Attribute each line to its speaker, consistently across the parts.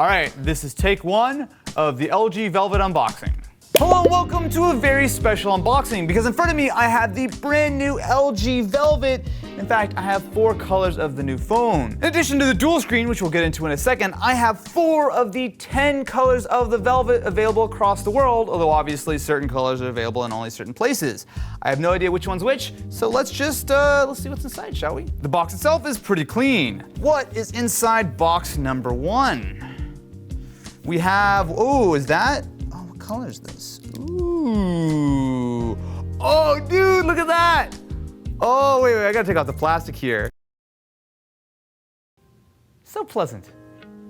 Speaker 1: All right, this is take one of the LG Velvet unboxing. Hello and welcome to a very special unboxing because in front of me I have the brand new LG Velvet. In fact, I have 4 colors of the new phone. In addition to the dual screen, which we'll get into in a second, I have 4 of the 10 colors of the Velvet available across the world, although obviously certain colors are available in only certain places. I have no idea which one's which, so let's see what's inside, shall we? The box itself is pretty clean. What is inside box number 1? We have, what color is this? Ooh. Oh, dude, look at that. Oh, wait, I gotta take off the plastic here. So pleasant.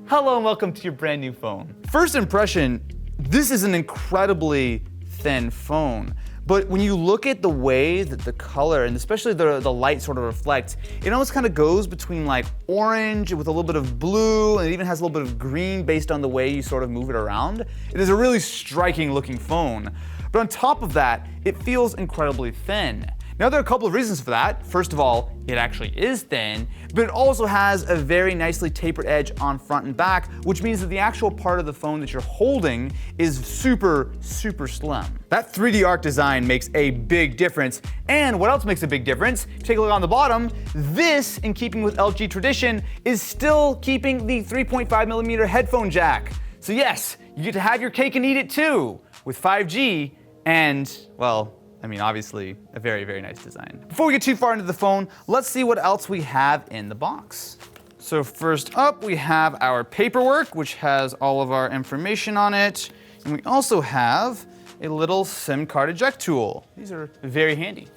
Speaker 1: Hello and welcome to your brand new phone. First impression, this is an incredibly thin phone. But when you look at the way that the color, and especially the light sort of reflects, it almost kind of goes between like orange with a little bit of blue, and it even has a little bit of green based on the way you sort of move it around. It is a really striking looking phone. But on top of that, it feels incredibly thin. Now there are a couple of reasons for that. First of all, it actually is thin, but it also has a very nicely tapered edge on front and back, which means that the actual part of the phone that you're holding is super, super slim. That 3D arc design makes a big difference. And what else makes a big difference? Take a look on the bottom. This, in keeping with LG tradition, is still keeping the 3.5mm headphone jack. So yes, you get to have your cake and eat it too, with 5G and, well, I mean, obviously, a very, very nice design. Before we get too far into the phone, let's see what else we have in the box. So first up, we have our paperwork, which has all of our information on it. And we also have a little SIM card eject tool. These are very handy.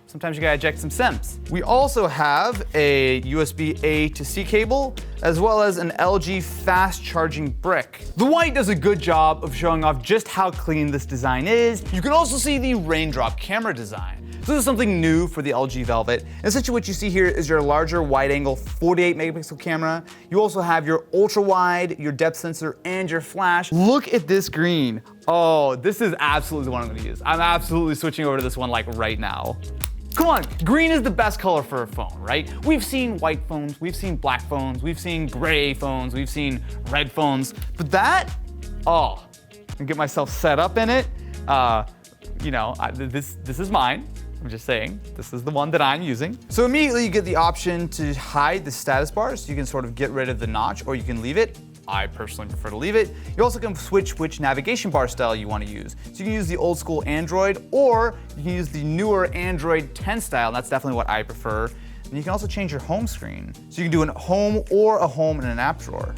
Speaker 1: Sometimes you gotta eject some SIMs. We also have a USB-A to C cable, as well as an LG fast charging brick. The white does a good job of showing off just how clean this design is. You can also see the raindrop camera design. So this is something new for the LG Velvet. And essentially what you see here is your larger wide angle 48 megapixel camera. You also have your ultra wide, your depth sensor, and your flash. Look at this green. Oh, this is absolutely the one I'm gonna use. I'm absolutely switching over to this one like right now. Come on, green is the best color for a phone, right? We've seen white phones, we've seen black phones, we've seen gray phones, we've seen red phones, but that, oh, and get myself set up in it. This is mine. I'm just saying, this is the one that I'm using. So immediately you get the option to hide the status bar, so you can sort of get rid of the notch or you can leave it. I personally prefer to leave it. You also can switch which navigation bar style you want to use. So you can use the old school Android, or you can use the newer Android 10 style, and that's definitely what I prefer. And you can also change your home screen. So you can do a home or a home in an app drawer.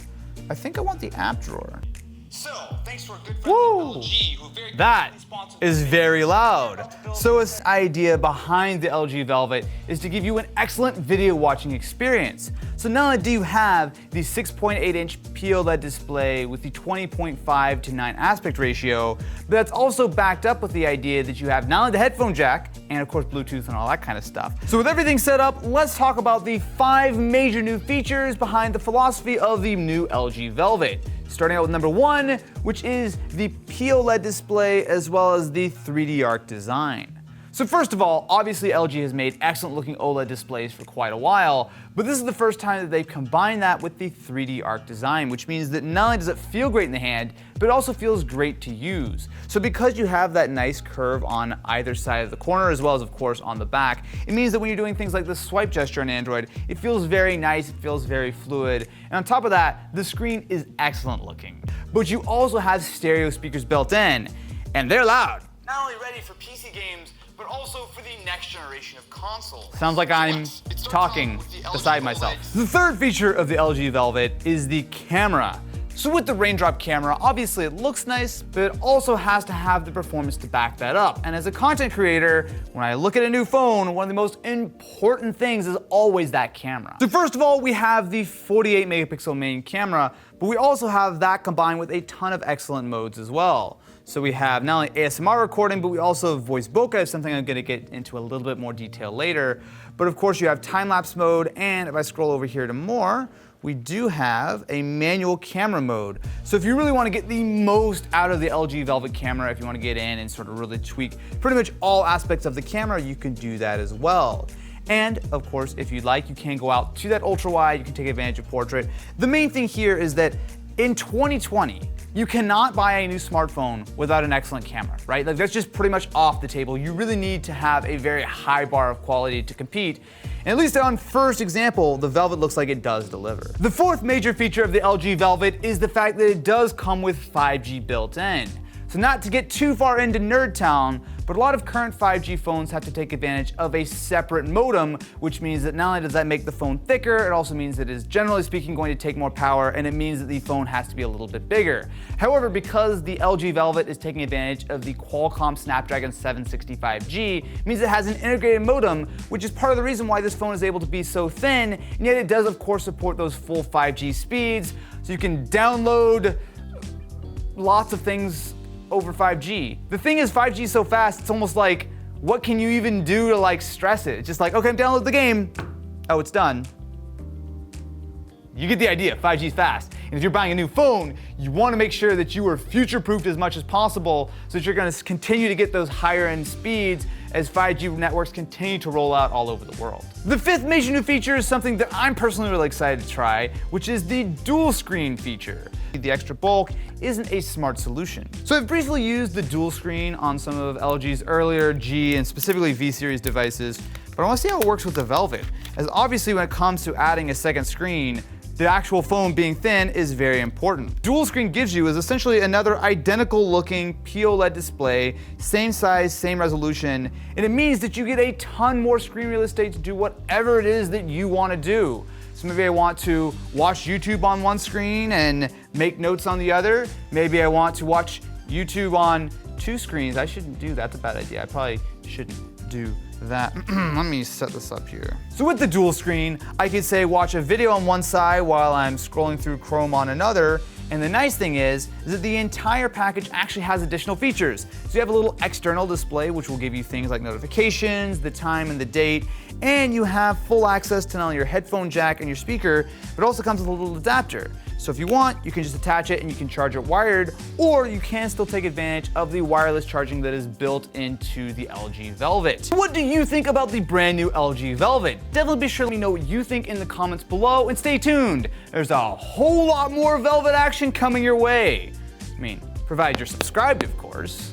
Speaker 1: I think I want the app drawer.
Speaker 2: So, thanks to our good friend LG, who very
Speaker 1: that is very loud. So this idea behind the LG Velvet is to give you an excellent video watching experience. So not only do you have the 6.8-inch POLED display with the 20.5:9 aspect ratio, but that's also backed up with the idea that you have not only the headphone jack, and of course Bluetooth and all that kind of stuff. So with everything set up, let's talk about the 5 major new features behind the philosophy of the new LG Velvet. Starting out with number 1, which is the POLED display as well as the 3D arc design. So first of all, obviously LG has made excellent looking OLED displays for quite a while, but this is the first time that they've combined that with the 3D arc design, which means that not only does it feel great in the hand, but it also feels great to use. So because you have that nice curve on either side of the corner, as well as of course on the back, it means that when you're doing things like the swipe gesture on Android, it feels very nice, it feels very fluid, and on top of that, the screen is excellent looking. But you also have stereo speakers built in, and they're loud.
Speaker 2: not only ready for PC games, but also for the next generation of consoles.
Speaker 1: Sounds like I'm talking beside myself. The third feature of the LG Velvet is the camera. So with the raindrop camera, obviously it looks nice, but it also has to have the performance to back that up. And as a content creator, when I look at a new phone, one of the most important things is always that camera. So first of all, we have the 48 megapixel main camera, but we also have that combined with a ton of excellent modes as well. So we have not only ASMR recording, but we also have voice bokeh, something I'm gonna get into a little bit more detail later. But of course you have time-lapse mode, and if I scroll over here to more, we do have a manual camera mode. So if you really want to get the most out of the LG Velvet camera, if you want to get in and sort of really tweak pretty much all aspects of the camera, you can do that as well. And of course, if you'd like, you can go out to that ultra wide, you can take advantage of portrait. The main thing here is that in 2020, you cannot buy a new smartphone without an excellent camera, right? Like that's just pretty much off the table. You really need to have a very high bar of quality to compete. And at least on first example, the Velvet looks like it does deliver. The fourth major feature of the LG Velvet is the fact that it does come with 5G built in. So not to get too far into nerd town, but a lot of current 5G phones have to take advantage of a separate modem, which means that not only does that make the phone thicker, it also means that it is generally speaking going to take more power, and it means that the phone has to be a little bit bigger. However, because the LG Velvet is taking advantage of the Qualcomm Snapdragon 765G, it means it has an integrated modem, which is part of the reason why this phone is able to be so thin, and yet it does of course support those full 5G speeds, so you can download lots of things over 5G. The thing is, 5G is so fast, it's almost like, what can you even do to like stress it? It's just like, okay, download the game. Oh, it's done. You get the idea, 5G is fast. And if you're buying a new phone, you want to make sure that you are future-proofed as much as possible so that you're going to continue to get those higher-end speeds as 5G networks continue to roll out all over the world. The fifth major new feature is something that I'm personally really excited to try, which is the dual screen feature. The extra bulk isn't a smart solution. So I've briefly used the dual screen on some of LG's earlier G and specifically V series devices, but I want to see how it works with the Velvet, as obviously when it comes to adding a second screen, the actual phone being thin is very important. Dual screen gives you is essentially another identical looking POLED display, same size, same resolution, and it means that you get a ton more screen real estate to do whatever it is that you want to do. So maybe I want to watch YouTube on one screen and make notes on the other. Maybe I want to watch YouTube on two screens. I shouldn't do that, that's a bad idea. I probably shouldn't do that. Let me set this up here. So with the dual screen, I could say watch a video on one side while I'm scrolling through Chrome on another. And the nice thing is that the entire package actually has additional features. So you have a little external display, which will give you things like notifications, the time and the date, and you have full access to not only your headphone jack and your speaker, but it also comes with a little adapter. So if you want, you can just attach it and you can charge it wired, or you can still take advantage of the wireless charging that is built into the LG Velvet. What do you think about the brand new LG Velvet? Definitely be sure to let me know what you think in the comments below, and stay tuned. There's a whole lot more Velvet action coming your way. I mean, provided you're subscribed, of course.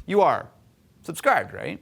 Speaker 1: You are subscribed, right?